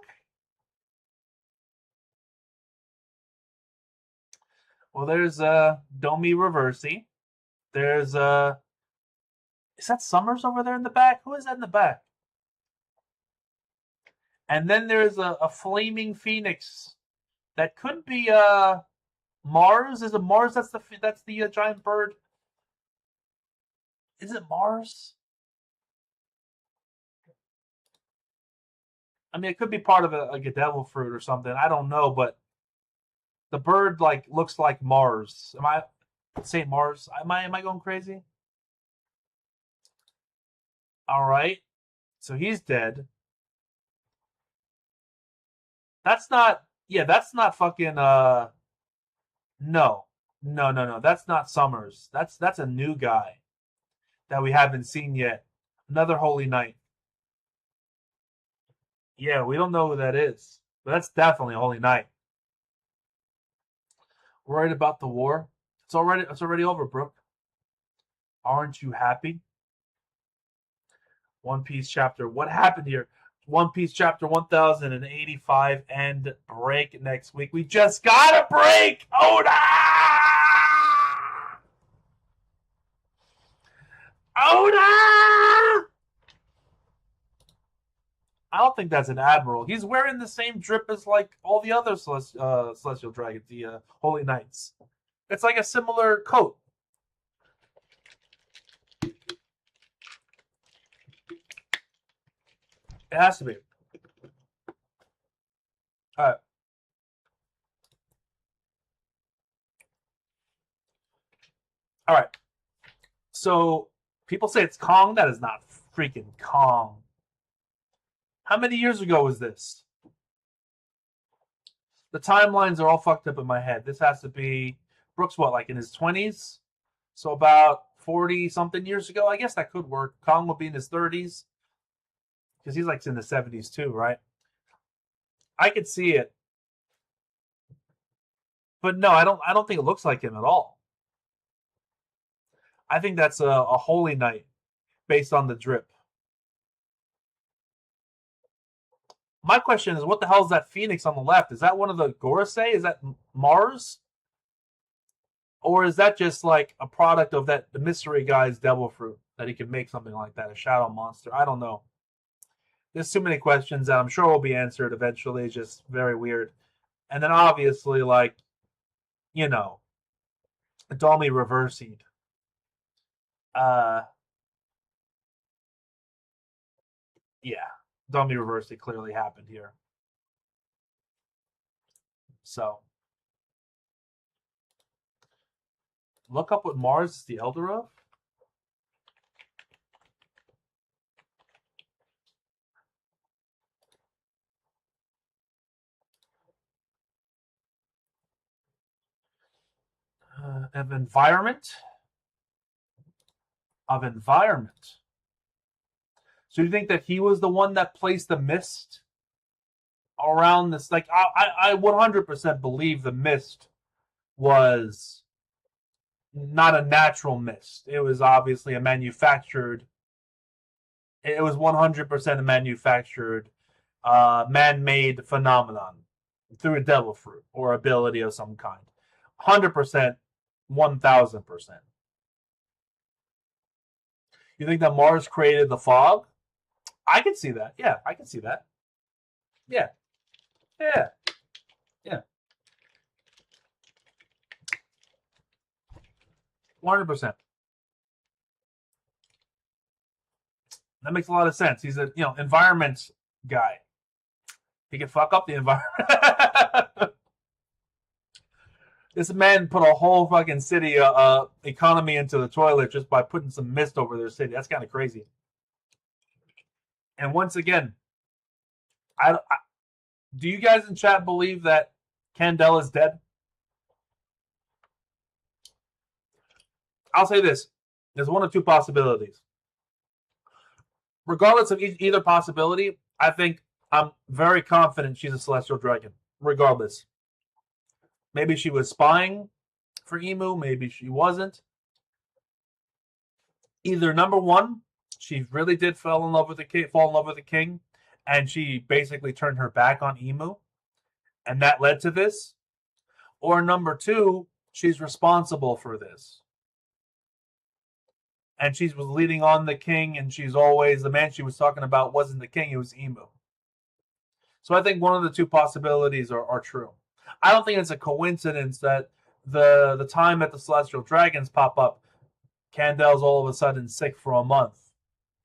A: Well, there's Domi Reversi. There's is that Summers over there in the back? Who is that in the back? And then there's a flaming phoenix that could be Mars. Is it Mars? That's the giant bird. Is it Mars? I mean, it could be part of a devil fruit or something. I don't know, but the bird looks like Mars. Am I saying Mars? Am I going crazy? All right, so he's dead. That's not. Yeah, that's not fucking. No. That's not Summers. That's a new guy that we haven't seen yet. Another Holy Knight. Yeah, we don't know who that is, but that's definitely a Holy Knight. Worried about the war? It's already over, Brook. Aren't you happy? One Piece chapter. What happened here? One Piece chapter 1085 and break next week. We just got a break! Oda! Oda! I don't think that's an admiral. He's wearing the same drip as all the other celestial dragons, the Holy Knights. It's like a similar coat. It has to be. All right. So people say it's Kong. That is not freaking Kong. How many years ago was this? The timelines are all fucked up in my head. This has to be Brooks, in his 20s? So about 40-something years ago. I guess that could work. Kong would be in his 30s. Because he's in the 70s too, right? I could see it. But no, I don't think it looks like him at all. I think that's a Holy Knight based on the drip. My question is, what the hell is that Phoenix on the left? Is that one of the Gorosei? Is that Mars? Or is that just a product of the mystery guy's devil fruit? That he could make something like that, a shadow monster? I don't know. There's too many questions that I'm sure will be answered eventually. It's just very weird. And then obviously, Domi Reversied. Yeah. Domi Reversied clearly happened here. So. Look up what Mars is the elder of. Of environment. So you think that he was the one that placed the mist around this? I 100% believe the mist was not a natural mist. It was obviously a manufactured. It was 100% a manufactured, man-made phenomenon through a devil fruit or ability of some kind. 100%, 1,000%. You think that Mars created the fog? I can see that. Yeah, I can see that. Yeah. Yeah. Yeah. 100%. That makes a lot of sense. He's a environment guy. He can fuck up the environment. This man put a whole fucking city economy into the toilet just by putting some mist over their city. That's kind of crazy. And once again, do you guys in chat believe that Candela is dead? I'll say this. There's one of two possibilities. Regardless of either possibility, I think I'm very confident she's a celestial dragon. Regardless. Maybe she was spying for Emu. Maybe she wasn't. Either number one, she really did fall in love with the king, and she basically turned her back on Emu, and that led to this. Or number two, she's responsible for this. And she was leading on the king, and she's always the man she was talking about wasn't the king, it was Emu. So I think one of the two possibilities are true. I don't think it's a coincidence that the time that the celestial dragons pop up, Candel's all of a sudden sick for a month.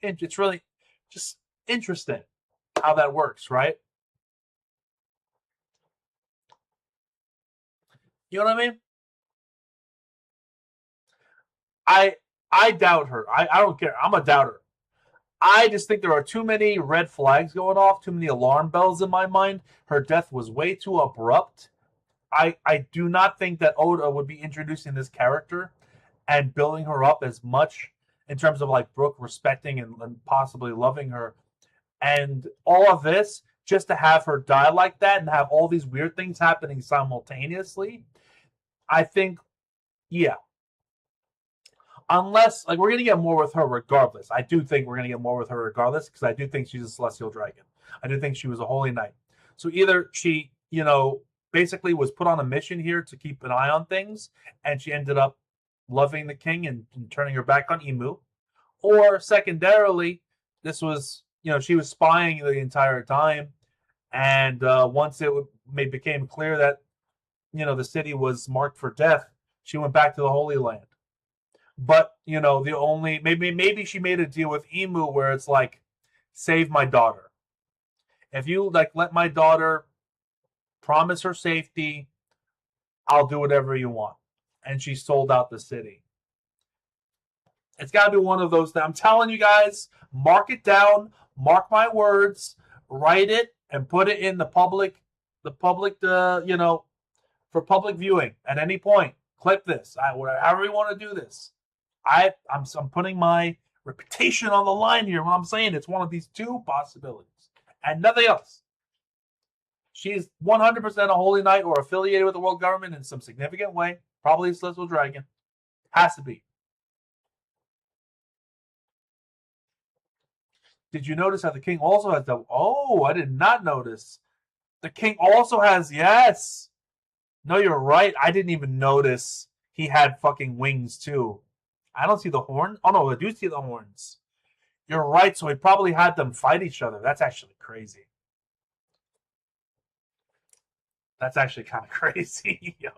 A: It's really just interesting how that works, right? You know what I mean? I doubt her. I don't care. I'm a doubter. I just think there are too many red flags going off, too many alarm bells in my mind. Her death was way too abrupt. I do not think that Oda would be introducing this character and building her up as much in terms of like Brook respecting and possibly loving her. And all of this just to have her die like that and have all these weird things happening simultaneously. I think, yeah. Unless, like, we're going to get more with her regardless. I do think we're going to get more with her regardless because I do think she's a celestial dragon. I do think she was a holy knight. So either she, basically was put on a mission here to keep an eye on things, and she ended up loving the king and turning her back on Emu. Or secondarily, this was, she was spying the entire time. And once it became clear that, the city was marked for death, she went back to the Holy Land. But, maybe she made a deal with Emu where it's like, save my daughter. If you, let my daughter promise her safety, I'll do whatever you want. And she sold out the city. It's got to be one of those things. I'm telling you guys, mark it down, mark my words, write it, and put it in the public, for public viewing at any point. Clip this. However you want to do this. I'm putting my reputation on the line here when I'm saying it's one of these two possibilities and nothing else. She's 100% a holy knight or affiliated with the world government in some significant way. Probably a celestial dragon. Has to be. Did you notice how the king also has the... Oh, I did not notice. The king also has... Yes. No, you're right. I didn't even notice he had fucking wings too. I don't see the horn. Oh, no, I do see the horns. You're right. So he probably had them fight each other. That's actually crazy. That's actually kind of crazy, yo.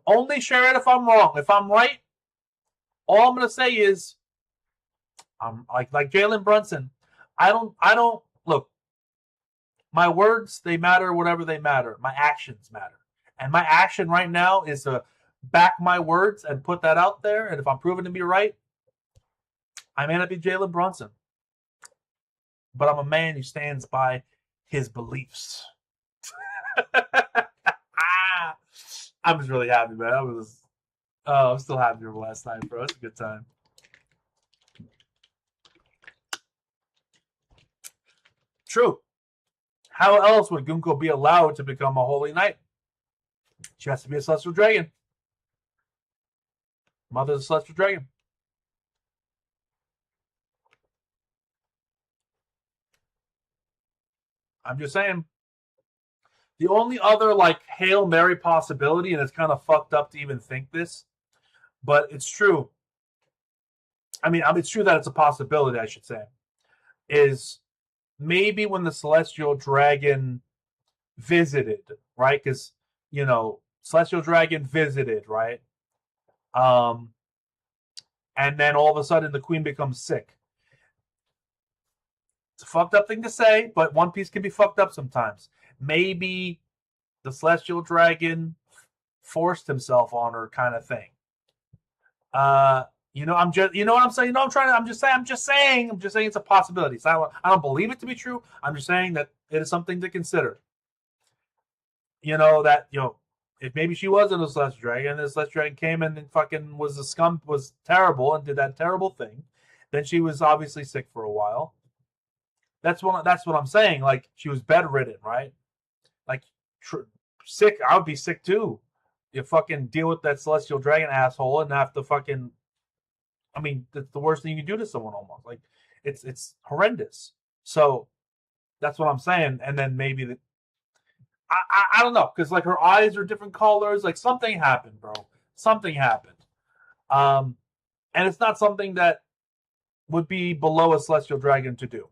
A: Only share it if I'm wrong. If I'm right, all I'm gonna say is, I'm like Jalen Brunson. I don't look. My words, they matter. Whatever they matter. My actions matter, and my action right now is to back my words and put that out there. And if I'm proven to be right, I may not be Jalen Brunson, but I'm a man who stands by his beliefs. I'm just really happy, man. I'm still happy from last night, bro. It's a good time. True. How else would Gunko be allowed to become a holy knight? She has to be a celestial dragon. Mother's a celestial dragon. I'm just saying. The only other Hail Mary possibility, and it's kind of fucked up to even think this, But it's true. I mean, it's true that it's a possibility, I should say. Is maybe when the celestial dragon visited, right? Because, celestial dragon visited, right? And then all of a sudden the queen becomes sick. It's a fucked up thing to say, but One Piece can be fucked up sometimes. Maybe the celestial dragon forced himself on her, kind of thing. I'm just, what I'm saying. I'm just saying it's a possibility. So I don't believe it to be true. I'm just saying that it is something to consider. If maybe she wasn't a celestial dragon, and the celestial dragon came in and fucking was terrible and did that terrible thing, then she was obviously sick for a while. That's what I'm saying. Like, she was bedridden, right? Like, sick. I would be sick too. You fucking deal with that celestial dragon asshole and have to fucking. I mean, that's the worst thing you can do to someone. Almost like it's horrendous. So that's what I'm saying. And then maybe I don't know, because like her eyes are different colors. Like, something happened, bro. Something happened. And it's not something that would be below a celestial dragon to do.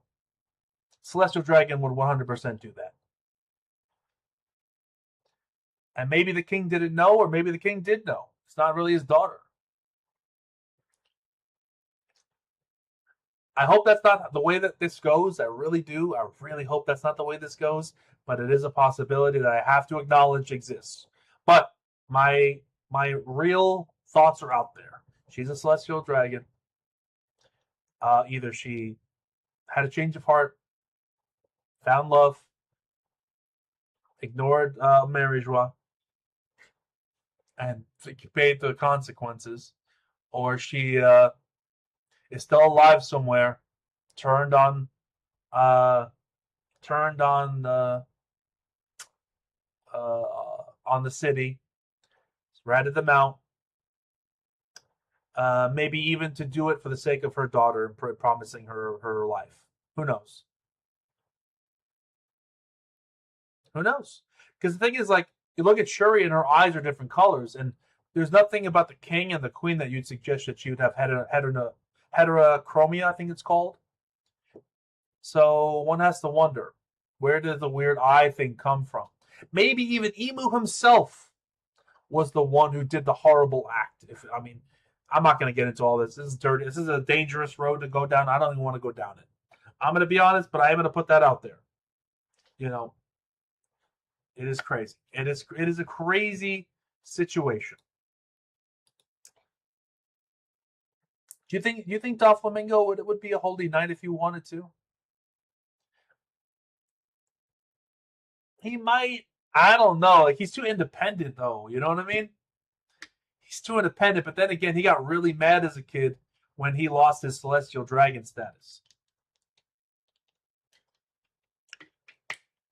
A: Celestial dragon would 100% do that. And maybe the king didn't know, or maybe the king did know. It's not really his daughter. I hope that's not the way that this goes. I really do. I really hope that's not the way this goes. But it is a possibility that I have to acknowledge exists. But my real thoughts are out there. She's a celestial dragon. Either she had a change of heart, found love, ignored Marie-Joie, and paid the consequences, or she is still alive somewhere, turned on the city, ratted them out. Maybe even to do it for the sake of her daughter, promising her life. Who knows? Who knows? Because the thing is, like, you look at Shuri and her eyes are different colors, and there's nothing about the king and the queen that you'd suggest that she would have heterochromia, I think it's called. So one has to wonder, where did the weird eye thing come from? Maybe even Emu himself was the one who did the horrible act. I'm not going to get into all this. This is dirty. This is a dangerous road to go down. I don't even want to go down it. I'm going to be honest, but I am going to put that out there. It is crazy. It is a crazy situation. Do you think Doflamingo would be a holy knight if he wanted to? He might. I don't know. Like, he's too independent, though. You know what I mean? He's too independent. But then again, he got really mad as a kid when he lost his celestial dragon status.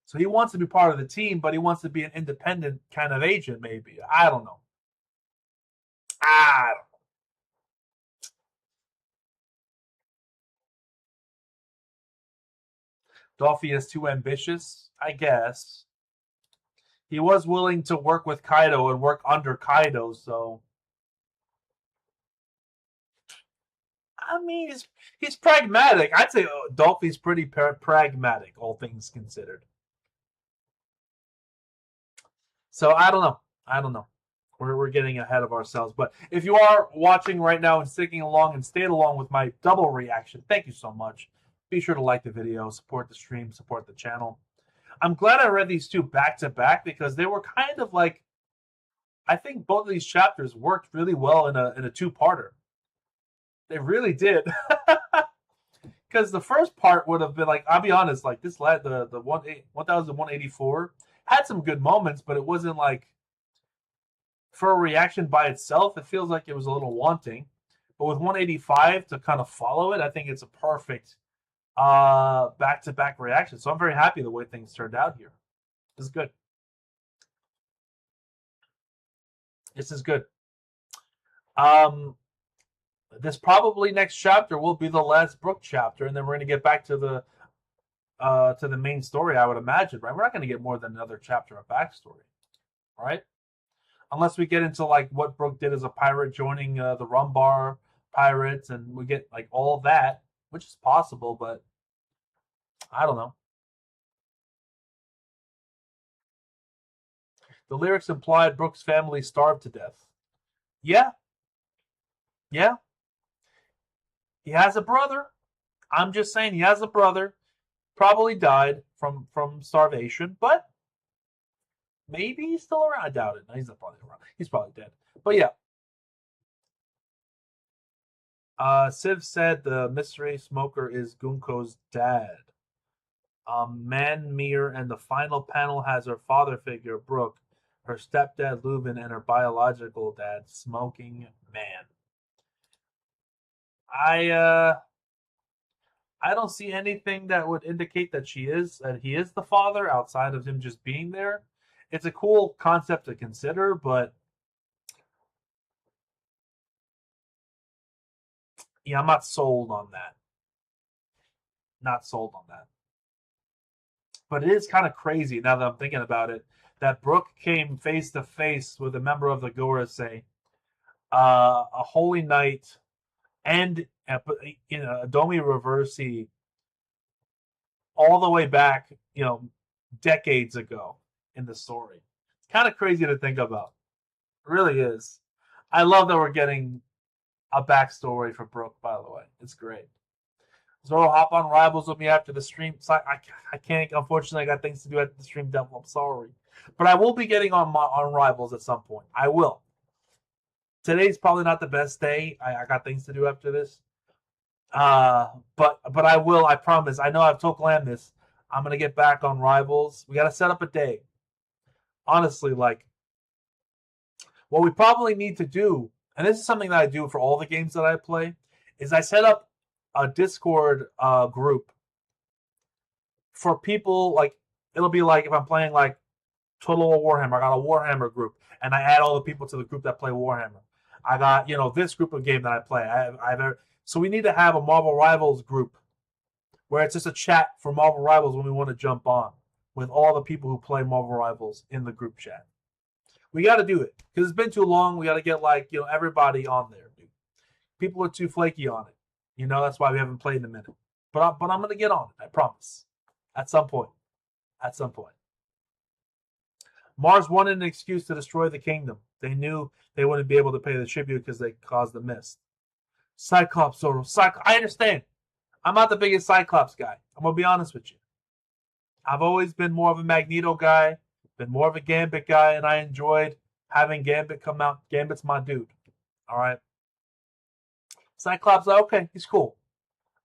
A: So he wants to be part of the team, but he wants to be an independent kind of agent, maybe. I don't know. Dolphy is too ambitious, I guess. He was willing to work with Kaido and work under Kaido, so. I mean, he's pragmatic. I'd say Dolphy's pretty pragmatic, all things considered. So I don't know. We're getting ahead of ourselves. But if you are watching right now and sticking along and stayed along with my double reaction, thank you so much. Be sure to like the video, support the stream, support the channel. I'm glad I read these two back to back because they were kind of like, I think both of these chapters worked really well in a two-parter. They really did. Because the first part would have been like, I'll be honest, like this lad, the 1184 had some good moments, but it wasn't like, for a reaction by itself, it feels like it was a little wanting. But with 185 to kind of follow it, I think it's a perfect back-to-back reaction. So I'm very happy the way things turned out here. This is good. This is good. This probably next chapter will be the last Brook chapter, and then we're going to get back to the main story, I would imagine, right? We're not going to get more than another chapter of backstory, right? unless we get into like what Brook did as a pirate, joining the Rumbar Pirates, and we get like all of that, which is possible, but I don't know. The lyrics implied Brook's family starved to death. Yeah, yeah. He has a brother. I'm just saying he has a brother. Probably died from starvation, but maybe he's still around. I doubt it. No, he's not probably around. He's probably dead. But yeah. Civ said the mystery smoker is Gunko's dad. Manmir and the final panel has her father figure, Brook, her stepdad, Leuven, and her biological dad, Smoking Man. I don't see anything that would indicate that he is the father outside of him just being there. It's a cool concept to consider, but yeah, I'm not sold on that. Not sold on that. But it is kind of crazy now that I'm thinking about it that Brook came face to face with a member of the Gorosei, a holy knight, and Adomi Reversi all the way back, decades ago in the story. It's kind of crazy to think about. It really is. I love that we're getting a backstory for Brook, by the way. It's great. Zoro, hop on Rivals with me after the stream. So I can't, unfortunately, I got things to do after the stream, Devil. I'm sorry. But I will be getting on Rivals at some point. I will. Today's probably not the best day. I got things to do after this. But I will, I promise. I know I've told Glam this. I'm going to get back on Rivals. We got to set up a day. Honestly, like, what we probably need to do, and this is something that I do for all the games that I play, is I set up a Discord group for people. Like, it'll be like if I'm playing like Total War Warhammer, I got a Warhammer group, and I add all the people to the group that play Warhammer. I got this group of game that I play. So we need to have a Marvel Rivals group where it's just a chat for Marvel Rivals when we want to jump on with all the people who play Marvel Rivals in the group chat. We got to do it because it's been too long. We got to get everybody on there, dude. People are too flaky on it. That's why we haven't played in a minute. But I'm going to get on it. I promise. At some point. Mars wanted an excuse to destroy the kingdom. They knew they wouldn't be able to pay the tribute because they caused the mist. Cyclops, Zoro. I understand. I'm not the biggest Cyclops guy. I'm going to be honest with you. I've always been more of a Magneto guy, been more of a Gambit guy, and I enjoyed having Gambit come out. Gambit's my dude. All right. Cyclops, okay, he's cool.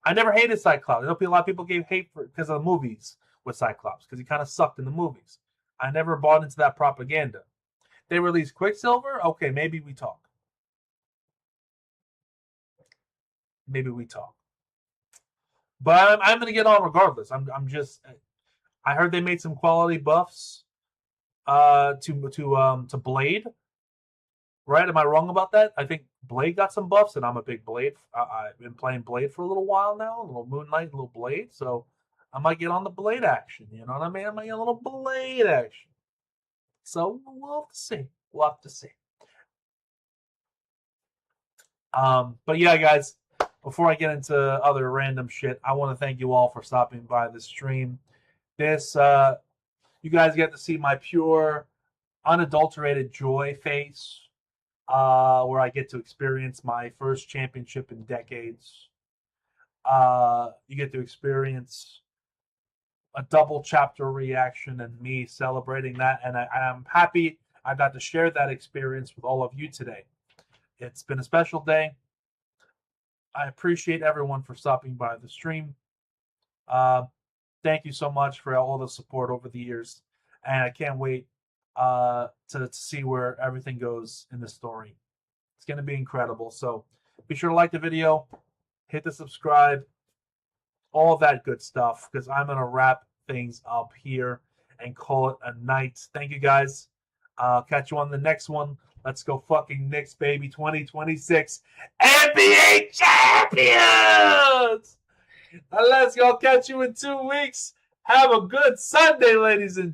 A: I never hated Cyclops. I know a lot of people gave hate for it because of the movies with Cyclops, because he kind of sucked in the movies. I never bought into that propaganda. They released Quicksilver? Okay, maybe we talk. But I'm going to get on regardless. I heard they made some quality buffs to Blade. Right? Am I wrong about that? I think Blade got some buffs, and I'm a big Blade. I've been playing Blade for a little while now, a little Moon Knight, a little Blade. So I might get on the Blade action. You know what I mean? I might get a little Blade action. So we'll have to see. But yeah, guys, before I get into other random shit, I want to thank you all for stopping by the stream. You guys get to see my pure, unadulterated joy face, where I get to experience my first championship in decades. You get to experience a double chapter reaction and me celebrating that, and I'm happy I got to share that experience with all of you today. It's been a special day. I appreciate everyone for stopping by the stream. Thank you so much for all the support over the years, and I can't wait to see where everything goes in the story. It's going to be incredible. So be sure to like the video, hit the subscribe, all that good stuff, because I'm going to wrap things up here and call it a night. Thank you, guys. Catch you on the next one. Let's go fucking Knicks, baby. 2026 NBA champions! Let's go. Catch you in 2 weeks. Have a good Sunday, ladies and